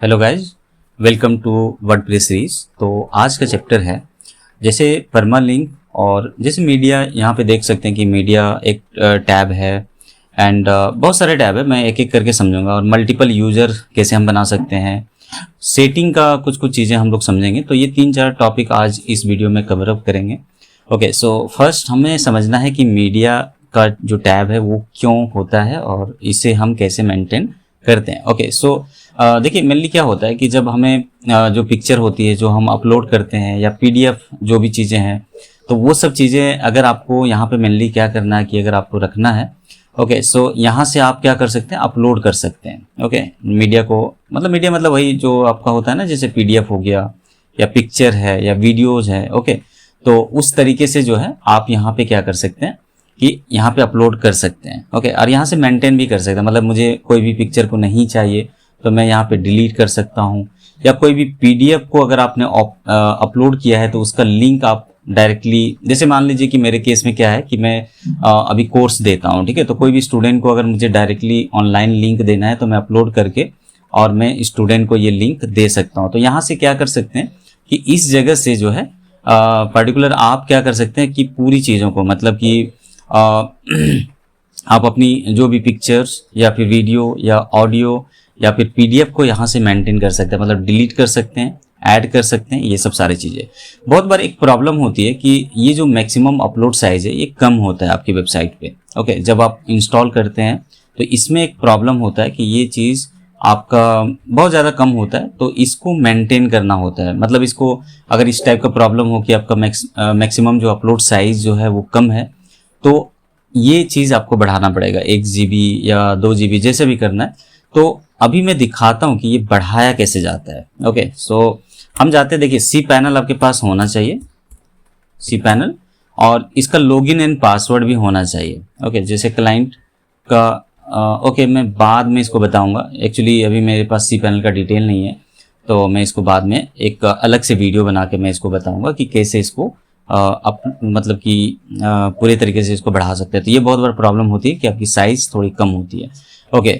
Hello guys, welcome to WordPress series. तो आज का चैप्टर है जैसे परमालिंक और जैसे मीडिया। यहाँ पे देख सकते हैं कि मीडिया एक टैब है एंड बहुत सारे टैब है। मैं एक एक करके समझूंगा और मल्टीपल यूजर कैसे हम बना सकते हैं, सेटिंग का कुछ कुछ चीज़ें हम लोग समझेंगे। तो ये 3-4 टॉपिक आज इस वीडियो में कवर अप करेंगे। ओके, सो फर्स्ट हमें समझना है कि मीडिया का जो टैब है वो क्यों होता है और इसे हम कैसे मेंटेन करते हैं। ओके, सो देखिए मेनली क्या होता है कि जब हमें जो पिक्चर होती है जो हम अपलोड करते हैं या पीडीएफ जो भी चीज़ें हैं, तो वो सब चीज़ें अगर आपको यहाँ पे मेनली क्या करना है कि अगर आपको रखना है, ओके, सो यहाँ से आप क्या कर सकते हैं, अपलोड कर सकते हैं। ओके, मीडिया को मीडिया मतलब वही जो आपका होता है ना, जैसे पीडीएफ हो गया या पिक्चर है या वीडियोज है। ओके, तो उस तरीके से जो है आप यहाँ पे क्या कर सकते हैं कि यहाँ पे अपलोड कर सकते हैं। ओके, और यहाँ से मेंटेन भी कर सकते हैं। मतलब मुझे कोई भी पिक्चर को नहीं चाहिए तो मैं यहाँ पे डिलीट कर सकता हूँ, या कोई भी पीडीएफ को अगर आपने अपलोड किया है तो उसका लिंक आप डायरेक्टली, जैसे मान लीजिए कि मेरे केस में क्या है कि मैं अभी कोर्स देता हूँ, ठीक है, तो कोई भी स्टूडेंट को अगर मुझे डायरेक्टली ऑनलाइन लिंक देना है तो मैं अपलोड करके और मैं स्टूडेंट को ये लिंक दे सकता हूँ। तो यहाँ से क्या कर सकते हैं कि इस जगह से जो है पर्टिकुलर आप क्या कर सकते हैं कि पूरी चीज़ों को मतलब कि आप अपनी जो भी पिक्चर्स या फिर वीडियो या ऑडियो या फिर पीडीएफ को यहाँ से मेंटेन कर सकते हैं, मतलब डिलीट कर सकते हैं, ऐड कर सकते हैं, ये सब सारी चीज़ें। बहुत बार एक प्रॉब्लम होती है कि ये जो मैक्सिमम अपलोड साइज है ये कम होता है आपकी वेबसाइट पे। ओके, जब आप इंस्टॉल करते हैं तो इसमें एक प्रॉब्लम होता है कि ये चीज़ आपका बहुत ज़्यादा कम होता है, तो इसको मेंटेन करना होता है। मतलब इसको अगर इस टाइप का प्रॉब्लम हो कि आपका मैक्सिमम जो अपलोड साइज जो है वो कम है, तो ये चीज़ आपको बढ़ाना पड़ेगा 1 GB या 2 GB जैसे भी करना है। तो अभी मैं दिखाता हूँ कि ये बढ़ाया कैसे जाता है। ओके, सो हम जाते हैं, देखिए सी पैनल आपके पास होना चाहिए, सी पैनल, और इसका लॉगिन एंड पासवर्ड भी होना चाहिए। ओके, जैसे क्लाइंट का ओके, मैं बाद में इसको बताऊंगा। एक्चुअली अभी मेरे पास सी पैनल का डिटेल नहीं है, तो मैं इसको बाद में एक अलग से वीडियो बना के मैं इसको बताऊंगा कि कैसे इसको मतलब कि पूरे तरीके से इसको बढ़ा सकते हैं। तो ये बहुत बड़ा प्रॉब्लम होती है कि आपकी साइज थोड़ी कम होती है। ओके,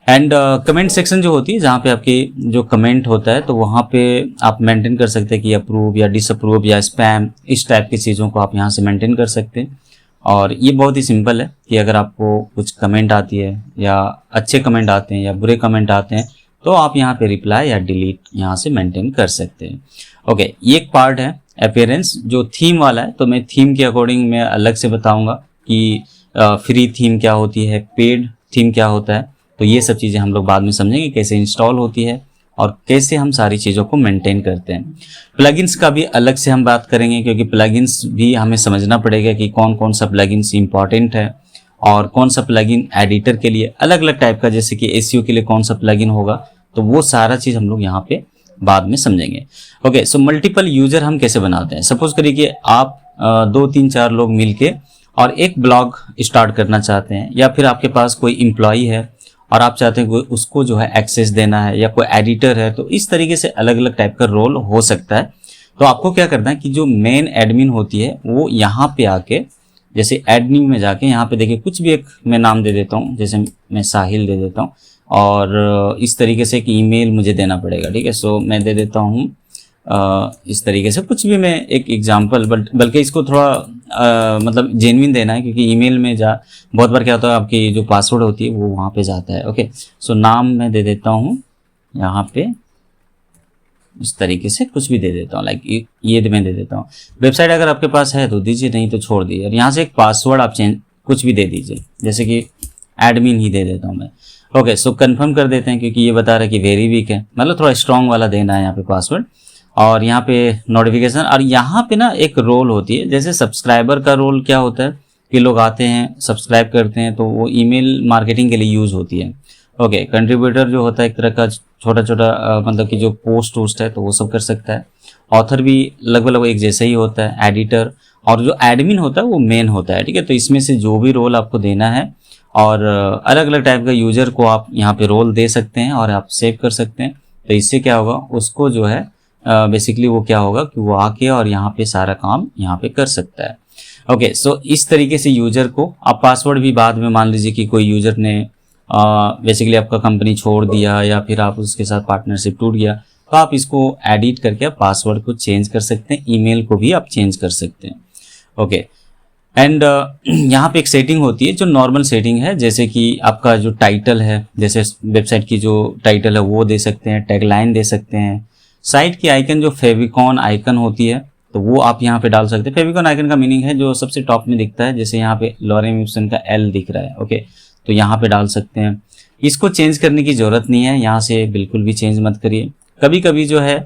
एंड कमेंट सेक्शन जो होती है, जहाँ पे आपकी जो कमेंट होता है, तो वहाँ पे आप मेंटेन कर सकते हैं कि अप्रूव या डिसअप्रूव या स्पैम, इस टाइप की चीज़ों को आप यहाँ से मेंटेन कर सकते हैं। और ये बहुत ही सिंपल है कि अगर आपको कुछ कमेंट आती है या अच्छे कमेंट आते हैं या बुरे कमेंट आते हैं, तो आप यहाँ पे रिप्लाई या डिलीट यहाँ से मेंटेन कर सकते हैं। ओके, ये एक पार्ट है अपीयरेंस जो थीम वाला है। तो मैं थीम के अकॉर्डिंग मैं अलग से बताऊंगा कि फ्री थीम क्या होती है, पेड थीम क्या होता है। तो ये सब चीज़ें हम लोग बाद में समझेंगे कैसे इंस्टॉल होती है और कैसे हम सारी चीज़ों को मेंटेन करते हैं। प्लगइन्स का भी अलग से हम बात करेंगे, क्योंकि प्लगइन्स भी हमें समझना पड़ेगा कि कौन कौन सा प्लगइन्स इंपॉर्टेंट है और कौन सा प्लगइन एडिटर के लिए अलग अलग टाइप का, जैसे कि एसईओ के लिए कौन सा प्लगइन होगा, तो वो सारा चीज़ हम लोग यहाँ पे बाद में समझेंगे। ओके, सो मल्टीपल यूजर हम कैसे बनाते हैं। सपोज करिए कि आप 2-3-4 लोग मिलके और एक ब्लॉग स्टार्ट करना चाहते हैं, या फिर आपके पास कोई एम्प्लॉई है और आप चाहते हैं उसको जो है एक्सेस देना है, या कोई एडिटर है, तो इस तरीके से अलग अलग टाइप का रोल हो सकता है। तो आपको क्या करना है कि जो मेन एडमिन होती है वो यहाँ पे आके, जैसे एडमिन में जाके यहाँ पे देखिए कुछ भी एक मैं नाम दे देता हूँ, जैसे मैं साहिल दे देता हूँ, और इस तरीके से एक ईमेल मुझे देना पड़ेगा, ठीक है। सो मैं दे देता हूँ इस तरीके से कुछ भी, मैं एक एग्जांपल, बल्कि इसको थोड़ा मतलब जेन्युइन देना है, क्योंकि ईमेल में बहुत बार क्या होता है आपकी जो पासवर्ड होती है वो वहाँ पे जाता है। ओके, सो नाम मैं दे देता हूँ यहाँ पे इस तरीके से, कुछ भी दे देता हूँ, लाइक ये मैं दे देता हूँ। वेबसाइट अगर आपके पास है तो दीजिए, नहीं तो छोड़ दीजिए। और यहाँ से एक पासवर्ड आप कुछ भी दे दीजिए, जैसे कि एडमिन ही दे देता हूँ मैं। ओके, सो कंफर्म कर देते हैं, क्योंकि ये बता रहा है कि वेरी वीक है, मतलब थोड़ा स्ट्रॉन्ग वाला देना है यहाँ पे पासवर्ड। और यहाँ पे नोटिफिकेशन, और यहाँ पे ना एक रोल होती है, जैसे सब्सक्राइबर का रोल क्या होता है कि लोग आते हैं सब्सक्राइब करते हैं, तो वो ईमेल मार्केटिंग के लिए यूज़ होती है। ओके, कंट्रीब्यूटर जो होता है एक तरह का छोटा छोटा मतलब कि जो पोस्ट वोस्ट है तो वो सब कर सकता है। ऑथर भी लगभग एक जैसा ही होता है। एडिटर और जो एडमिन होता है वो मेन होता है, ठीक है। तो इसमें से जो भी रोल आपको देना है, और अलग अलग टाइप का यूजर को आप यहाँ पे रोल दे सकते हैं और आप सेव कर सकते हैं। तो इससे क्या होगा, उसको जो है बेसिकली वो क्या होगा कि वो आके और यहाँ पे सारा काम यहाँ पे कर सकता है। ओके, सो इस तरीके से यूजर को आप पासवर्ड भी बाद में, मान लीजिए कि कोई यूजर ने बेसिकली आपका कंपनी छोड़ दिया या फिर आप उसके साथ पार्टनरशिप टूट गया, तो आप इसको एडिट करके आप पासवर्ड को चेंज कर सकते हैं, ईमेल को भी आप चेंज कर सकते हैं। ओके, एंड यहाँ पे एक सेटिंग होती है जो नॉर्मल सेटिंग है, जैसे कि आपका जो टाइटल है, जैसे वेबसाइट की जो टाइटल है वो दे सकते हैं, टैगलाइन दे सकते हैं, साइट की आइकन जो फेविकॉन आइकन होती है तो वो आप यहाँ पे डाल सकते हैं। फेविकॉन आइकन का मीनिंग है जो सबसे टॉप में दिखता है, जैसे यहाँ पे लॉरेम इप्सन का एल दिख रहा है। ओके, तो यहाँ पे डाल सकते हैं। इसको चेंज करने की ज़रूरत नहीं है, यहाँ से बिल्कुल भी चेंज मत करिए। कभी कभी जो है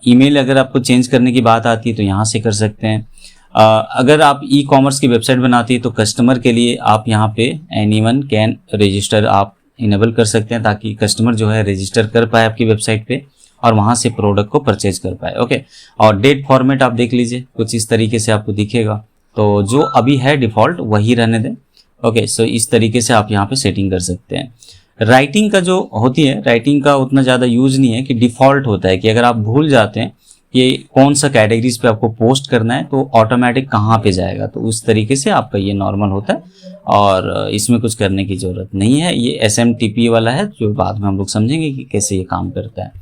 ईमेल अगर आपको चेंज करने की बात आती है तो यहाँ से कर सकते हैं। अगर आप ई कॉमर्स की वेबसाइट बनाती है तो कस्टमर के लिए आप यहाँ पे एनीवन कैन रजिस्टर आप इनेबल कर सकते हैं, ताकि कस्टमर जो है रजिस्टर कर पाए आपकी वेबसाइट पे और वहाँ से प्रोडक्ट को परचेज कर पाए। ओके, और डेट फॉर्मेट आप देख लीजिए, कुछ इस तरीके से आपको दिखेगा, तो जो अभी है डिफ़ॉल्ट वही रहने दें। ओके, सो इस तरीके से आप यहाँ पे सेटिंग कर सकते हैं। राइटिंग का जो होती है, राइटिंग का उतना ज़्यादा यूज़ नहीं है कि डिफ़ॉल्ट होता है कि अगर आप भूल जाते हैं कि कौन सा कैटेगरीज पे आपको पोस्ट करना है तो ऑटोमेटिक कहाँ पे जाएगा, तो उस तरीके से आपका ये नॉर्मल होता है और इसमें कुछ करने की ज़रूरत नहीं है। ये SMTP वाला है जो बाद में हम लोग समझेंगे कि कैसे ये काम करता है।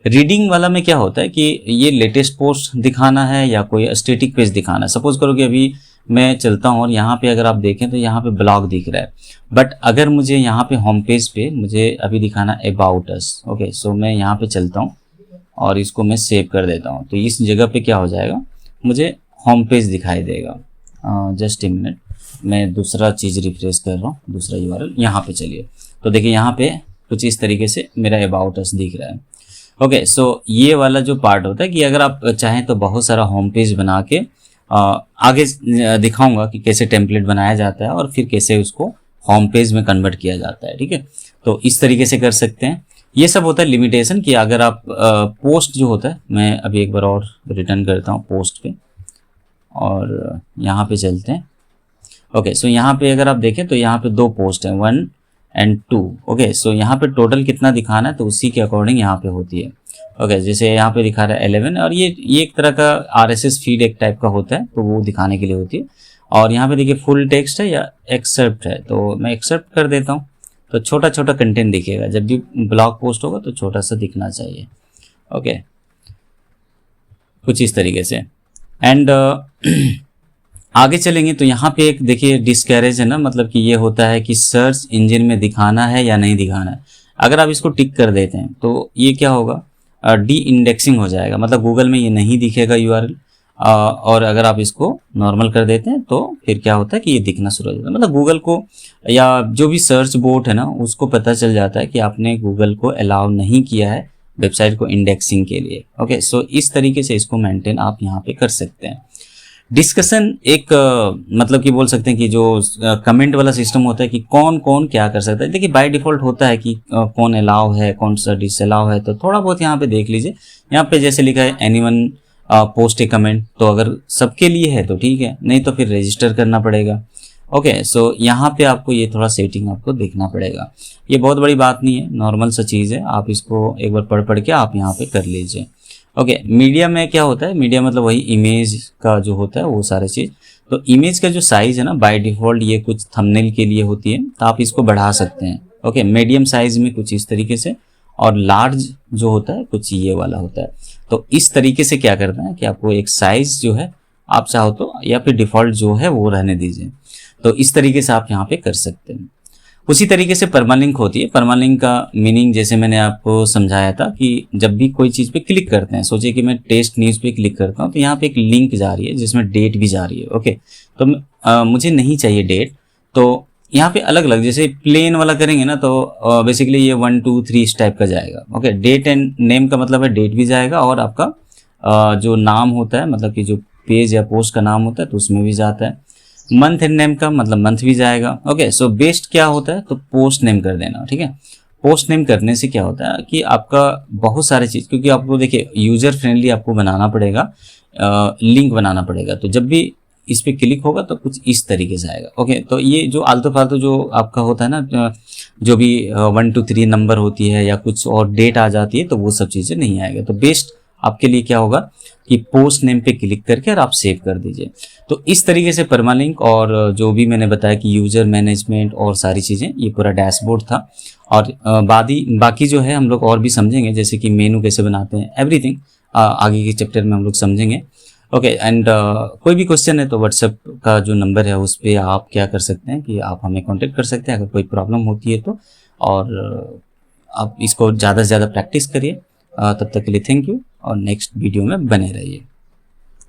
रीडिंग वाला में क्या होता है कि ये लेटेस्ट पोस्ट दिखाना है या कोई स्टैटिक पेज दिखाना है। सपोज करो कि अभी मैं चलता हूँ और यहाँ पे अगर आप देखें तो यहाँ पे ब्लॉग दिख रहा है, बट अगर मुझे यहाँ पे होम पेज पे मुझे अभी दिखाना अबाउट अस। ओके, सो मैं यहाँ पे चलता हूँ और इसको मैं सेव कर देता हूँ, तो इस जगह पे क्या हो जाएगा, मुझे होम पेज दिखाई देगा। जस्ट ए मिनट, मैं दूसरा चीज़ रिफ्रेश कर रहा हूँ, दूसरा URL यहाँ पे चलिए, तो देखिए यहाँ पे कुछ इस तरीके से मेरा अबाउट अस दिख रहा है। ओके, सो ये वाला जो पार्ट होता है कि अगर आप चाहें तो बहुत सारा होम पेज बना के आगे दिखाऊंगा कि कैसे टेम्पलेट बनाया जाता है और फिर कैसे उसको होम पेज में कन्वर्ट किया जाता है। ठीक है, तो इस तरीके से कर सकते हैं। ये सब होता है लिमिटेशन कि अगर आप पोस्ट जो होता है, मैं अभी एक बार और रिटर्न करता हूँ पोस्ट पे और यहाँ पे चलते हैं। ओके, सो यहाँ पे अगर आप देखें तो यहाँ पे 2 पोस्ट हैं, 1 और 2। ओके, सो यहाँ पे टोटल कितना दिखाना है तो उसी के अकॉर्डिंग यहाँ पे होती है। ओके, जैसे यहाँ पे दिखा रहा है 11 और ये एक तरह का RSS फीड एक टाइप का होता है, तो वो दिखाने के लिए होती है। और यहाँ पे देखिए फुल टेक्स्ट है या एक्सेप्ट है, तो मैं एक्सेप्ट कर देता हूँ, तो छोटा छोटा कंटेंट दिखेगा। जब भी ब्लॉग पोस्ट होगा तो छोटा सा दिखना चाहिए। ओके, कुछ इस तरीके से। एंड आगे चलेंगे तो यहाँ पे एक देखिए डिस्कैरेज है ना, मतलब कि ये होता है कि सर्च इंजन में दिखाना है या नहीं दिखाना है। अगर आप इसको टिक कर देते हैं तो ये क्या होगा, डी इंडेक्सिंग हो जाएगा, मतलब गूगल में ये नहीं दिखेगा URL। और अगर आप इसको नॉर्मल कर देते हैं तो फिर क्या होता है कि ये दिखना शुरू हो जाता है, मतलब गूगल को या जो भी सर्च बोट है ना उसको पता चल जाता है कि आपने गूगल को अलाउ नहीं किया है वेबसाइट को इंडेक्सिंग के लिए। ओके, सो इस तरीके से इसको मेंटेन आप यहाँ पे कर सकते हैं। डिस्कशन एक मतलब कि बोल सकते हैं कि जो कमेंट वाला सिस्टम होता है कि कौन कौन क्या कर सकता है। देखिए बाय डिफ़ॉल्ट होता है कि कौन अलाउ है, कौन सा डिसअलाउ है, तो थोड़ा बहुत यहाँ पे देख लीजिए। यहाँ पे जैसे लिखा है एनीवन पोस्ट ए कमेंट, तो अगर सबके लिए है तो ठीक है, नहीं तो फिर रजिस्टर करना पड़ेगा। ओके, सो यहाँ पे आपको ये थोड़ा सेटिंग आपको देखना पड़ेगा। ये बहुत बड़ी बात नहीं है, नॉर्मल सा चीज़ है, आप इसको एक बार पढ़ के आप यहाँ पे कर लीजिए। ओके, मीडिया में क्या होता है, मीडिया मतलब वही इमेज का जो होता है वो सारे चीज़। तो इमेज का जो साइज़ है ना बाय डिफ़ॉल्ट ये कुछ थंबनेल के लिए होती है, तो आप इसको बढ़ा सकते हैं। ओके, मीडियम साइज़ में कुछ इस तरीके से, और लार्ज जो होता है कुछ ये वाला होता है। तो इस तरीके से क्या करना है कि आपको एक साइज़ जो है आप चाहो तो, या फिर डिफ़ॉल्ट जो है वो रहने दीजिए। तो इस तरीके से आप यहाँ पे कर सकते हैं। उसी तरीके से परमालिंक होती है। परमालिंक का मीनिंग जैसे मैंने आपको समझाया था कि जब भी कोई चीज़ पे क्लिक करते हैं, सोचिए कि मैं टेस्ट न्यूज़ पे क्लिक करता हूँ तो यहाँ पे एक लिंक जा रही है जिसमें डेट भी जा रही है। ओके, तो मुझे नहीं चाहिए डेट, तो यहाँ पे अलग अलग जैसे प्लेन वाला करेंगे ना तो बेसिकली ये 1 2 3 इस टाइप का जाएगा। ओके, डेट एंड नेम का मतलब है डेट भी जाएगा, और आपका जो नाम होता है मतलब कि जो पेज या पोस्ट का नाम होता है तो उसमें भी जाता है। मंथ एंड नेम का मतलब मंथ भी जाएगा। ओके, सो बेस्ट क्या होता है तो पोस्ट नेम कर देना। ठीक है, पोस्ट नेम करने से क्या होता है कि आपका बहुत सारे चीज़, क्योंकि आपको देखिए यूजर फ्रेंडली आपको बनाना पड़ेगा, लिंक बनाना पड़ेगा, तो जब भी इस पर क्लिक होगा तो कुछ इस तरीके से आएगा। ओके, तो ये जो आलतू फालतू जो आपका होता है ना, जो भी 1 2 3 नंबर होती है या कुछ और डेट आ जाती है, तो वो सब चीज़ें नहीं आएगा। तो बेस्ट आपके लिए क्या होगा कि पोस्ट नेम पे क्लिक करके और आप सेव कर दीजिए। तो इस तरीके से परमालिंक और जो भी मैंने बताया कि यूज़र मैनेजमेंट और सारी चीज़ें, ये पूरा डैशबोर्ड था। और बाकी जो है हम लोग और भी समझेंगे, जैसे कि मेनू कैसे बनाते हैं, एवरीथिंग आगे के चैप्टर में हम लोग समझेंगे। ओके एंड कोई भी क्वेश्चन है तो व्हाट्सएप का जो नंबर है उस पर आप क्या कर सकते हैं कि आप हमें कांटेक्ट कर सकते हैं अगर कोई प्रॉब्लम होती है तो। और आप इसको ज़्यादा से ज़्यादा प्रैक्टिस करिए। तब तक के लिए थैंक यू और नेक्स्ट वीडियो में बने रहिए।